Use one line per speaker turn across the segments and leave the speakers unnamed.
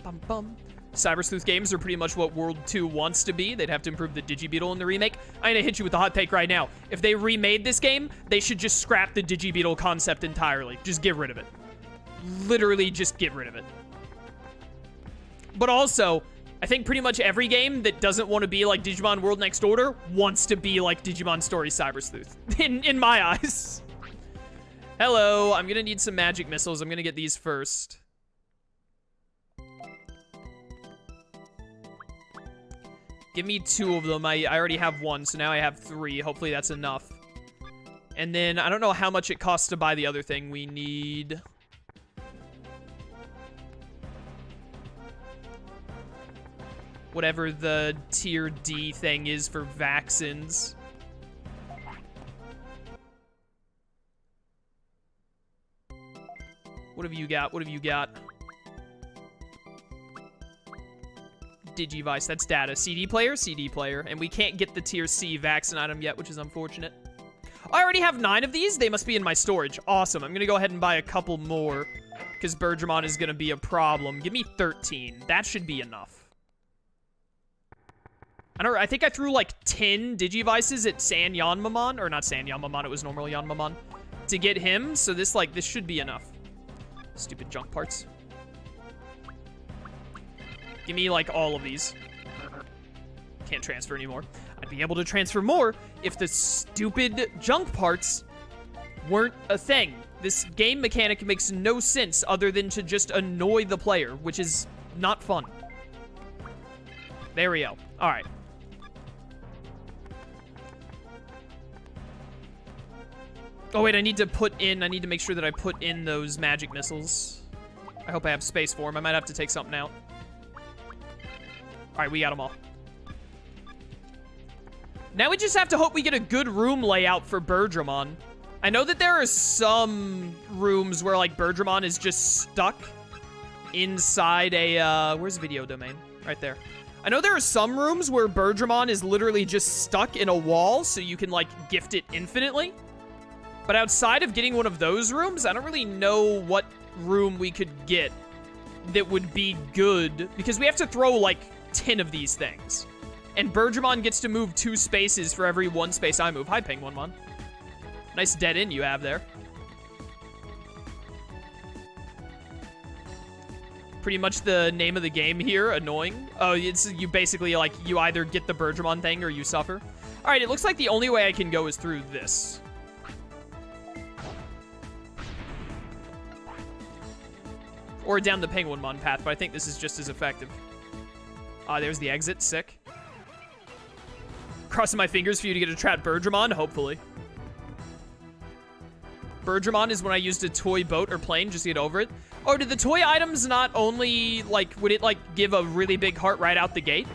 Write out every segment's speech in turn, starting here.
bum, bum. Cyber Sleuth games are pretty much what World 2 wants to be. They'd have to improve the Digi-Beetle in the remake. I'm gonna hit you with a hot take right now. If they remade this game, they should just scrap the Digi-Beetle concept entirely. Just get rid of it. Literally just get rid of it. But also, I think pretty much every game that doesn't want to be like Digimon World Next Order wants to be like Digimon Story Cyber Sleuth. In my eyes. Hello, I'm gonna need some magic missiles. I'm gonna get these first. Give me 2 of them. I already have 1, so now I have 3. Hopefully that's enough. And then, I don't know how much it costs to buy the other thing. We need... whatever the tier D thing is for vaccines. What have you got? What have you got? Digivice, that's data. CD player, CD player. And we can't get the tier C vaccine item yet, which is unfortunate. I already have 9 of these. They must be in my storage. Awesome. I'm going to go ahead and buy a couple more because Bergermon is going to be a problem. Give me 13. That should be enough. I think I threw like 10 Digivices at San Yanmamon, or not San Yanmamon, it was normal Yanmamon, to get him. So this should be enough. Stupid junk parts. Give me, like, all of these. Can't transfer anymore. I'd be able to transfer more if the stupid junk parts weren't a thing. This game mechanic makes no sense other than to just annoy the player, which is not fun. There we go. All right. Oh, wait, I need to make sure that I put in those magic missiles. I hope I have space for them. I might have to take something out. All right, we got them all. Now we just have to hope we get a good room layout for Bergermon. I know that there are some rooms where, like, Bergermon is just stuck inside a, where's video domain? Right there. I know there are some rooms where Bergermon is literally just stuck in a wall, so you can, like, gift it infinitely. But outside of getting one of those rooms, I don't really know what room we could get that would be good, because we have to throw, like, 10 of these things. And Bergermon gets to move 2 spaces for every 1 space I move. Hi, Penguinmon. Nice dead end you have there. Pretty much the name of the game here, annoying. Oh, it's you basically, like, you either get the Bergermon thing or you suffer. All right, it looks like the only way I can go is through this. Or down the Penguinmon path, but I think this is just as effective. There's the exit. Sick. Crossing my fingers for you to get a trapped Bergermon, hopefully. Bergermon is when I used a toy boat or plane just to get over it. Oh, did the toy items not only, like, would it, like, give a really big heart right out the gate?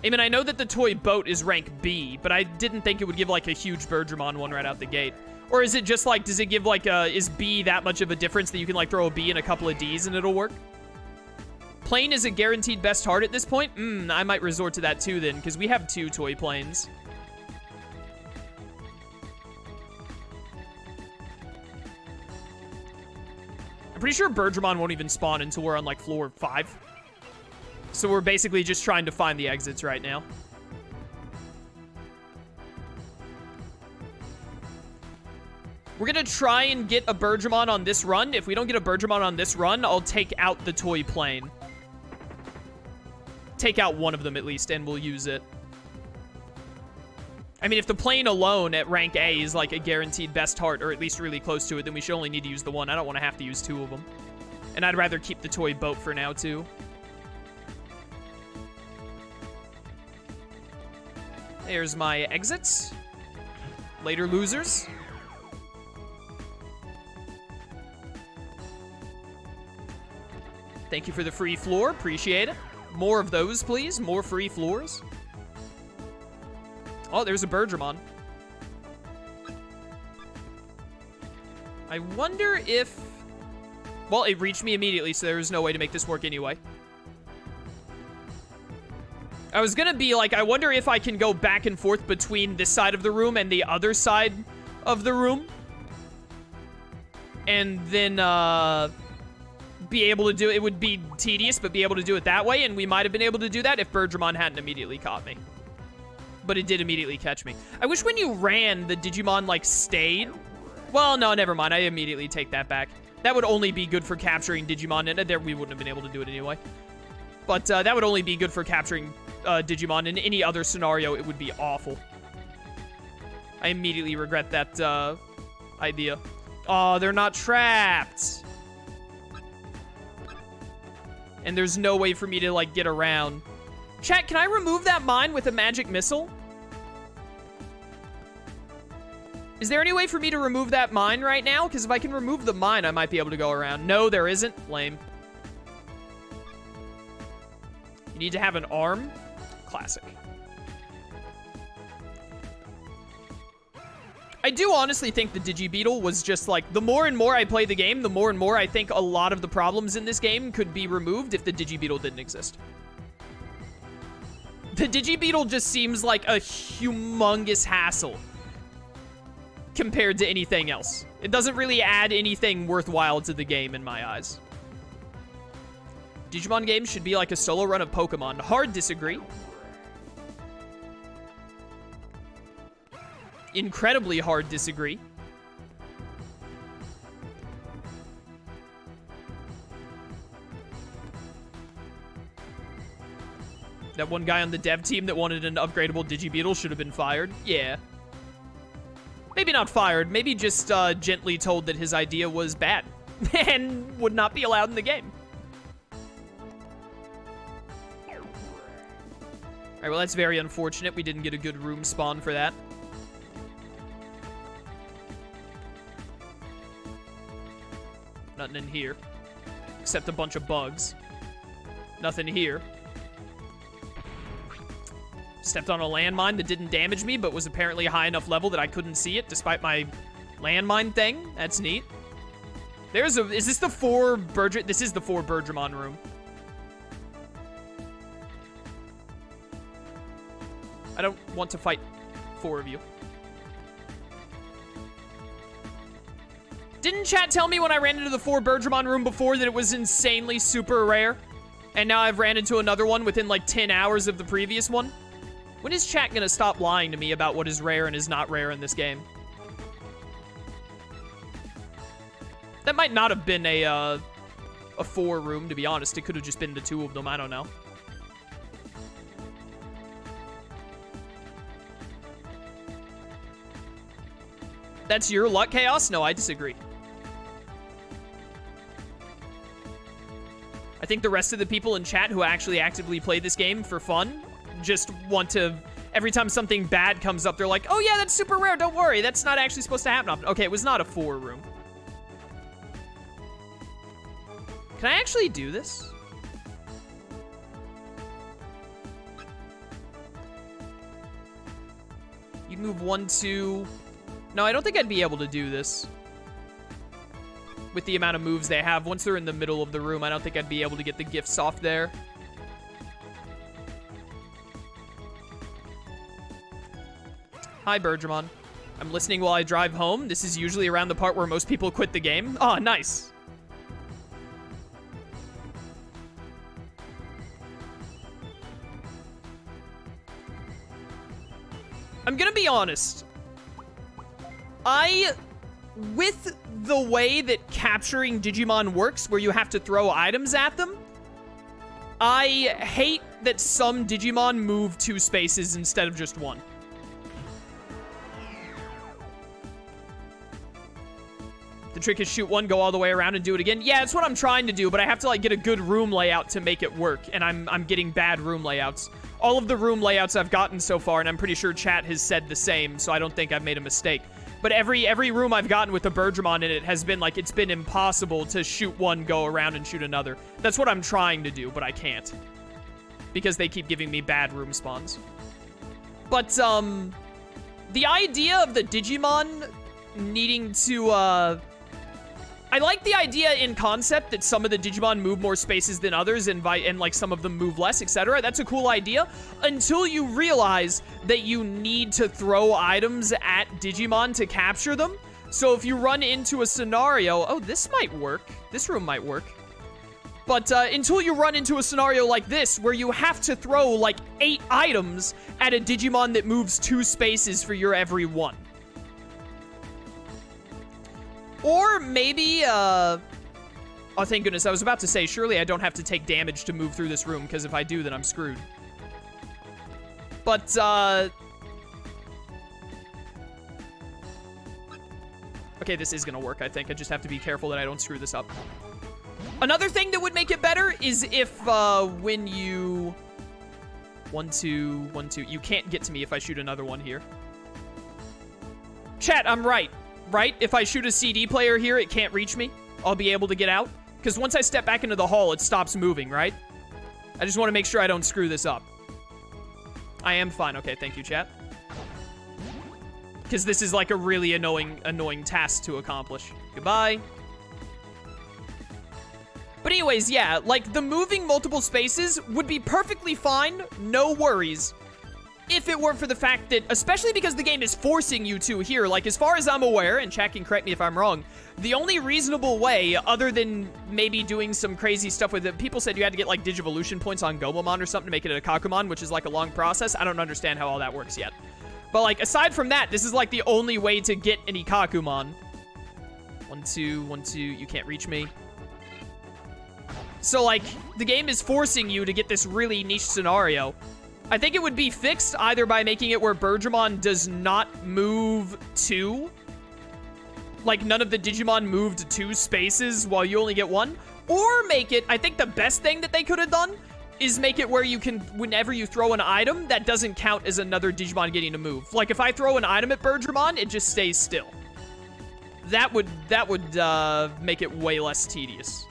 I mean, I know that the toy boat is rank B, but I didn't think it would give, like, a huge Bergermon one right out the gate. Or is it just, like, does it give, like, is B that much of a difference that you can, like, throw a B and a couple of Ds and it'll work? Plane is a guaranteed best heart at this point? I might resort to that too then, because we have 2 toy planes. I'm pretty sure Bergermon won't even spawn until we're on, like, floor 5. So we're basically just trying to find the exits right now. We're gonna try and get a Bergermon on this run. If we don't get a Bergermon on this run, I'll take out the toy plane. Take out one of them at least, and we'll use it. I mean, if the plane alone at rank A is like a guaranteed best heart, or at least really close to it, then we should only need to use the one. I don't want to have to use 2 of them. And I'd rather keep the toy boat for now, too. There's my exits. Later, losers. Thank you for the free floor. Appreciate it. More of those, please. More free floors. Oh, there's a Bergermon. I wonder if... Well, it reached me immediately, so there was no way to make this work anyway. I was gonna be like, I wonder if I can go back and forth between this side of the room and the other side of the room. And then, be able to do it. It would be tedious, but be able to do it that way, and we might have been able to do that if Birdramon hadn't immediately caught me. But it did immediately catch me. I wish when you ran, the Digimon, like, stayed. Well, no, never mind. I immediately take that back. That would only be good for capturing Digimon, and there we wouldn't have been able to do it anyway. But that would only be good for capturing Digimon. In any other scenario, it would be awful. I immediately regret that idea. Oh, they're not trapped. And there's no way for me to, like, get around. Chat, can I remove that mine with a magic missile? Is there any way for me to remove that mine right now? Because if I can remove the mine, I might be able to go around. No, there isn't. Lame. You need to have an arm. Classic. I do honestly think the Digi-Beetle was just like, the more and more I play the game, the more and more I think a lot of the problems in this game could be removed if the Digi-Beetle didn't exist. The Digi-Beetle just seems like a humongous hassle compared to anything else. It doesn't really add anything worthwhile to the game in my eyes. Digimon games should be like a solo run of Pokemon. Hard disagree. Incredibly hard disagree. That one guy on the dev team that wanted an upgradable Digi-Beetle should have been fired. Yeah. Maybe not fired. Maybe just gently told that his idea was bad and would not be allowed in the game. Alright, well, that's very unfortunate. We didn't get a good room spawn for that. Nothing in here. Except a bunch of bugs. Nothing here. Stepped on a landmine that didn't damage me, but was apparently a high enough level that I couldn't see it, despite my landmine thing. That's neat. There's a... Is this the 4 Birdramon? This is the 4 Birdramon room. I don't want to fight 4 of you. Didn't chat tell me when I ran into the 4 Birdramon room before that it was insanely super rare? And now I've ran into another one within like 10 hours of the previous one? When is chat gonna stop lying to me about what is rare and is not rare in this game? That might not have been a 4 room, to be honest. It could have just been the 2 of them. I don't know. That's your luck, Chaos? No, I disagree. I think the rest of the people in chat who actually actively play this game for fun just want to... Every time something bad comes up, they're like, oh yeah, that's super rare, don't worry. That's not actually supposed to happen often. Okay, it was not a 4 room. Can I actually do this? You move 1, 2... No, I don't think I'd be able to do this. With the amount of moves they have. Once they're in the middle of the room, I don't think I'd be able to get the gifts off there. Hi, Birdramon. I'm listening while I drive home. This is usually around the part where most people quit the game. Oh, nice. I'm gonna be honest. With the way that capturing Digimon works, where you have to throw items at them, I hate that some Digimon move 2 spaces instead of just 1. The trick is shoot 1, go all the way around, and do it again. Yeah, that's what I'm trying to do, but I have to, like, get a good room layout to make it work, and I'm getting bad room layouts. All of the room layouts I've gotten so far, and I'm pretty sure chat has said the same, so I don't think I've made a mistake. But every room I've gotten with the Birdramon in it has been like, it's been impossible to shoot 1, go around, and shoot another. That's what I'm trying to do, but I can't. Because they keep giving me bad room spawns. But, the idea of the Digimon needing to, I like the idea in concept that some of the Digimon move more spaces than others and like some of them move less, etc. That's a cool idea until you realize that you need to throw items at Digimon to capture them. So if you run into a scenario, oh, this might work. This room might work. But until you run into a scenario like this, where you have to throw, like, 8 items at a Digimon that moves 2 spaces for your every one. Or maybe, oh, thank goodness, I was about to say, surely I don't have to take damage to move through this room, because if I do, then I'm screwed. But, okay, this is gonna work, I think. I just have to be careful that I don't screw this up. Another thing that would make it better is if, when you... 1, 2, 1, 2. You can't get to me if I shoot another one here. Chat, I'm right. Right? If I shoot a CD player here, it can't reach me. I'll be able to get out. Because once I step back into the hall, it stops moving, right? I just want to make sure I don't screw this up. I am fine. Okay, thank you, chat. Because this is like a really annoying task to accomplish. Goodbye. But anyways, yeah, like, the moving multiple spaces would be perfectly fine, no worries, if it weren't for the fact that, especially because the game is forcing you to here, like, as far as I'm aware, and chat can correct me if I'm wrong, the only reasonable way, other than maybe doing some crazy stuff with it, people said you had to get, like, Digivolution points on Gomamon or something to make it a Kakumon, which is, like, a long process. I don't understand how all that works yet. But, like, aside from that, this is, like, the only way to get an Ikakumon. 1, 2, 1, 2, you can't reach me. So, like, the game is forcing you to get this really niche scenario. I think it would be fixed either by making it where Birdramon does not move 2. Like, none of the Digimon moved 2 spaces while you only get 1. Or make it, I think the best thing that they could have done is make it where you can, whenever you throw an item, that doesn't count as another Digimon getting to move. Like, if I throw an item at Birdramon, it just stays still. That would make it way less tedious.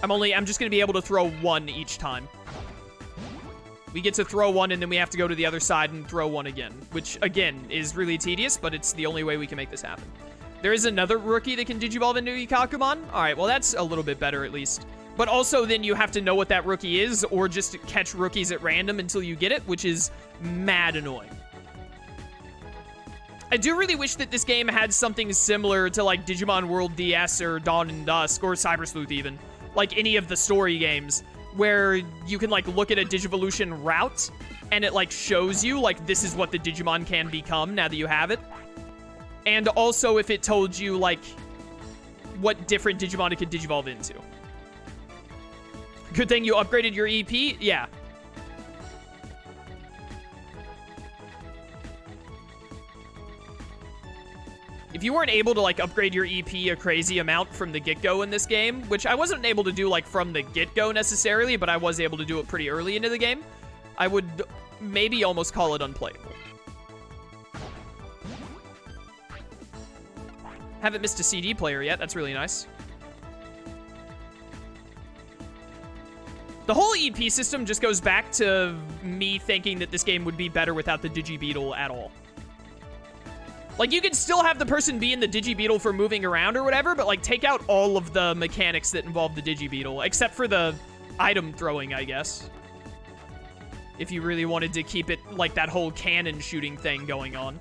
I'm just gonna be able to throw 1 each time. We get to throw 1, and then we have to go to the other side and throw 1 again, which, again, is really tedious, but it's the only way we can make this happen. There is another rookie that can Digivolve into Ikakumon. All right, well, that's a little bit better, at least. But also, then you have to know what that rookie is, or just catch rookies at random until you get it, which is mad annoying. I do really wish that this game had something similar to, like, Digimon World DS or Dawn and Dusk, or Cyber Sleuth, even. Like any of the story games, where you can, like, look at a Digivolution route, and it, like, shows you, like, this is what the Digimon can become now that you have it. And also if it told you, like, what different Digimon it could Digivolve into. Good thing you upgraded your EP? Yeah. If you weren't able to, like, upgrade your EP a crazy amount from the get-go in this game, which I wasn't able to do, like, from the get-go necessarily, but I was able to do it pretty early into the game, I would maybe almost call it unplayable. Haven't missed a CD player yet. That's really nice. The whole EP system just goes back to me thinking that this game would be better without the Digi-Beetle at all. Like, you can still have the person be in the Digi-Beetle for moving around or whatever, but, like, take out all of the mechanics that involve the Digi-Beetle, except for the item throwing, I guess. If you really wanted to keep it, like, that whole cannon shooting thing going on.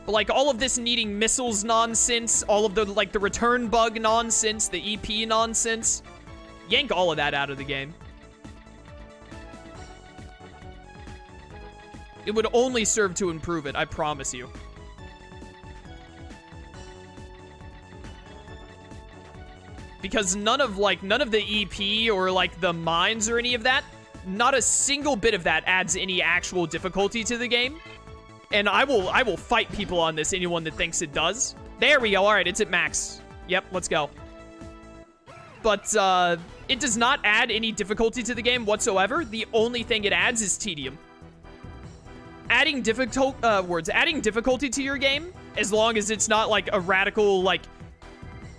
But, like, all of this needing missiles nonsense, all of the, like, the return bug nonsense, the EP nonsense, yank all of that out of the game. It would only serve to improve it, I promise you. Because none of the EP or, like, the mines or any of that, not a single bit of that adds any actual difficulty to the game. And I will fight people on this, anyone that thinks it does. There we go. All right, it's at max. Yep, let's go. But it does not add any difficulty to the game whatsoever. The only thing it adds is tedium. Adding difficulty to your game, as long as it's not, like, a radical, like,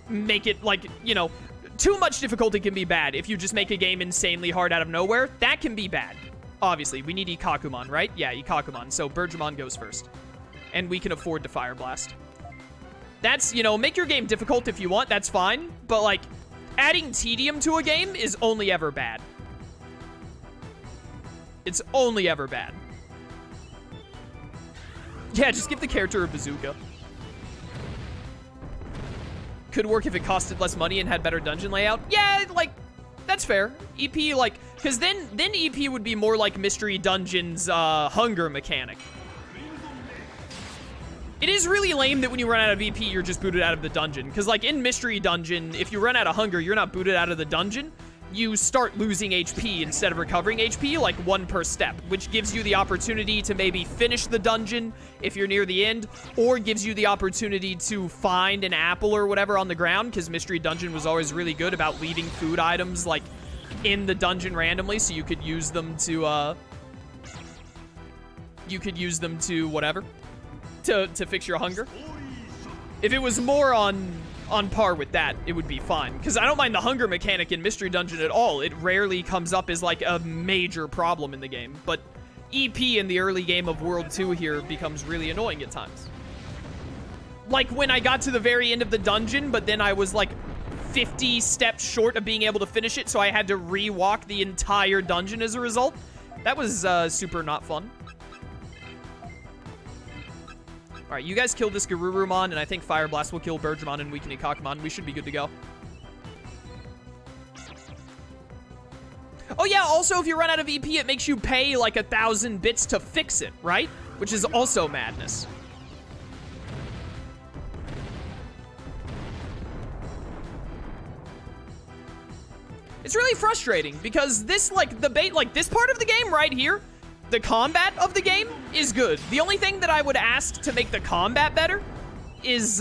make it, like, you know, too much difficulty can be bad. If you just make a game insanely hard out of nowhere, that can be bad. Obviously, we need Ikakumon, right? Yeah, Ikakumon. So Birdramon goes first. And we can afford to Fire Blast. That's, you know, make your game difficult if you want, that's fine. But, like, adding tedium to a game is only ever bad. It's only ever bad. Yeah, just give the character a bazooka. could work if it costed less money and had better dungeon layout. Yeah, like, that's fair. EP, like, because then EP would be more like Mystery Dungeon's hunger mechanic. It is really lame that when you run out of EP, you're just booted out of the dungeon. Because, like, in Mystery Dungeon, if you run out of hunger, you're not booted out of the dungeon. You start losing HP instead of recovering HP, like 1 per step, which gives you the opportunity to maybe finish the dungeon if you're near the end, or gives you the opportunity to find an apple or whatever on the ground, because Mystery Dungeon was always really good about leaving food items, like, in the dungeon randomly, so you could use them to, whatever. To fix your hunger. If it was more on par with that, it would be fine. Because I don't mind the hunger mechanic in Mystery Dungeon at all. It rarely comes up as, like, a major problem in the game. But EP in the early game of World 2 here becomes really annoying at times. Like, when I got to the very end of the dungeon, but then I was, like, 50 steps short of being able to finish it, so I had to re-walk the entire dungeon as a result. That was, super not fun. All right, you guys kill this Garurumon, and I think Fire Blast will kill Birdramon and weaken Ikakumon. We should be good to go. Oh, yeah, also, if you run out of EP, it makes you pay, like, 1,000 bits to fix it, right? Which is also madness. It's really frustrating, because this, like, this part of the game right here, the combat of the game is good. The only thing that I would ask to make the combat better is,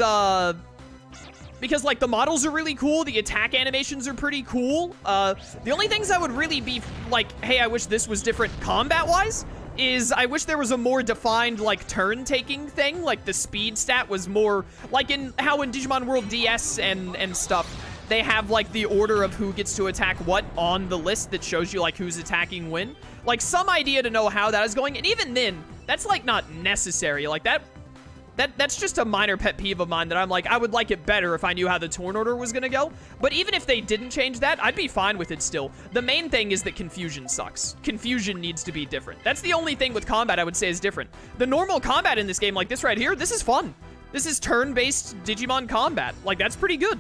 because, like, the models are really cool, the attack animations are pretty cool. The only things I would really be, like, hey, I wish this was different combat-wise, is I wish there was a more defined, like, turn-taking thing. Like, the speed stat was more, like, how in Digimon World DS and stuff, they have, like, the order of who gets to attack what on the list that shows you, like, who's attacking when. Like, some idea to know how that is going, and even then, that's, like, not necessary. Like, that's just a minor pet peeve of mine that I'm like, I would like it better if I knew how the turn order was gonna go. But even if they didn't change that, I'd be fine with it still. The main thing is that confusion sucks. Confusion needs to be different. That's the only thing with combat I would say is different. The normal combat in this game, like this right here, this is fun. This is turn-based Digimon combat. Like, that's pretty good.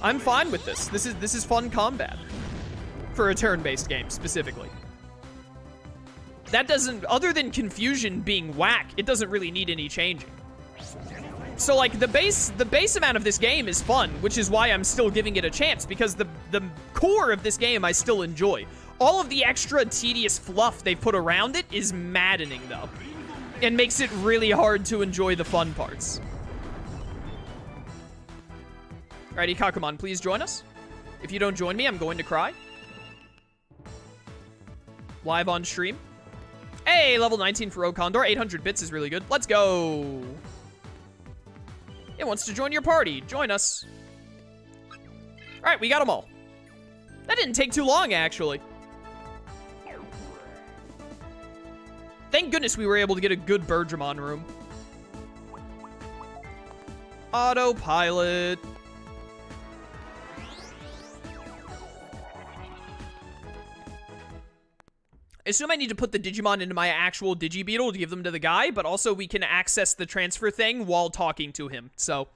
I'm fine with this. This is fun combat. For a turn-based game, specifically. That doesn't, other than confusion being whack, it doesn't really need any changing. So, like, the base amount of this game is fun, which is why I'm still giving it a chance, because the core of this game I still enjoy. All of the extra tedious fluff they put around it is maddening, though. And makes it really hard to enjoy the fun parts. Alright, Ikakumon, please join us. If you don't join me, I'm going to cry. Live on stream. Hey, level 19 for Rogue Condor. 800 bits is really good. Let's go. It wants to join your party. Join us. All right, we got them all. That didn't take too long, actually. Thank goodness we were able to get a good Birdramon room. Autopilot. I assume I need to put the Digimon into my actual Digi-Beetle to give them to the guy, but also we can access the transfer thing while talking to him. So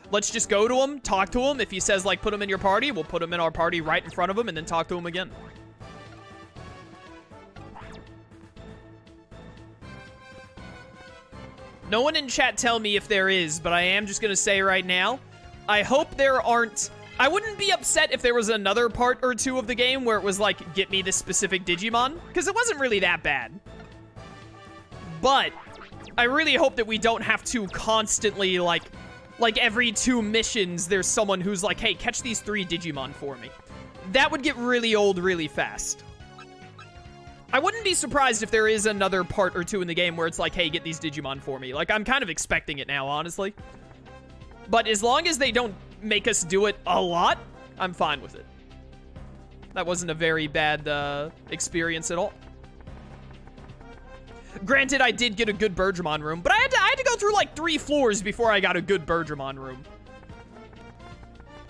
let's just go to him, talk to him. If he says, like, put him in your party, we'll put him in our party right in front of him and then talk to him again. No one in chat tell me if there is, but I am just going to say right now, I hope there aren't... I wouldn't be upset if there was another part or two of the game where it was like, get me this specific Digimon, because it wasn't really that bad. But I really hope that we don't have to constantly, like every 2 missions, there's someone who's like, hey, catch these 3 Digimon for me. That would get really old really fast. I wouldn't be surprised if there is another part or 2 in the game where it's like, hey, get these Digimon for me. Like, I'm kind of expecting it now, honestly. But as long as they don't make us do it a lot, I'm fine with it. That wasn't a very bad experience at all. Granted, I did get a good Birdramon room, but I had to go through like 3 floors before I got a good Birdramon room.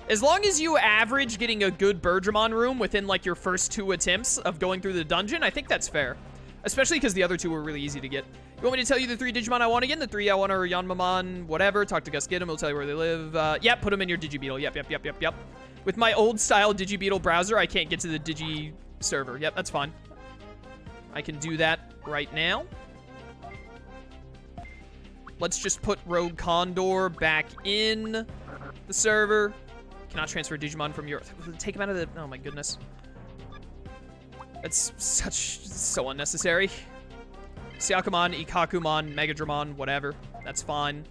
As long as you average getting a good Birdramon room within like your first 2 attempts of going through the dungeon, I think that's fair. Especially because the other 2 were really easy to get. You want me to tell you the 3 Digimon I want again? The 3 I want are Yanmamon, whatever. Talk to Gus Gidim, he'll tell you where they live. Yep, put them in your Digi-Beetle. Yep. With my old style Digi-Beetle browser, I can't get to the Digi server. Yep, that's fine. I can do that right now. Let's just put Rogue Condor back in the server. Cannot transfer Digimon from your... Take him out of the... Oh my goodness. That's so unnecessary. Syakumon, Ikakumon, Megadramon, whatever. That's fine.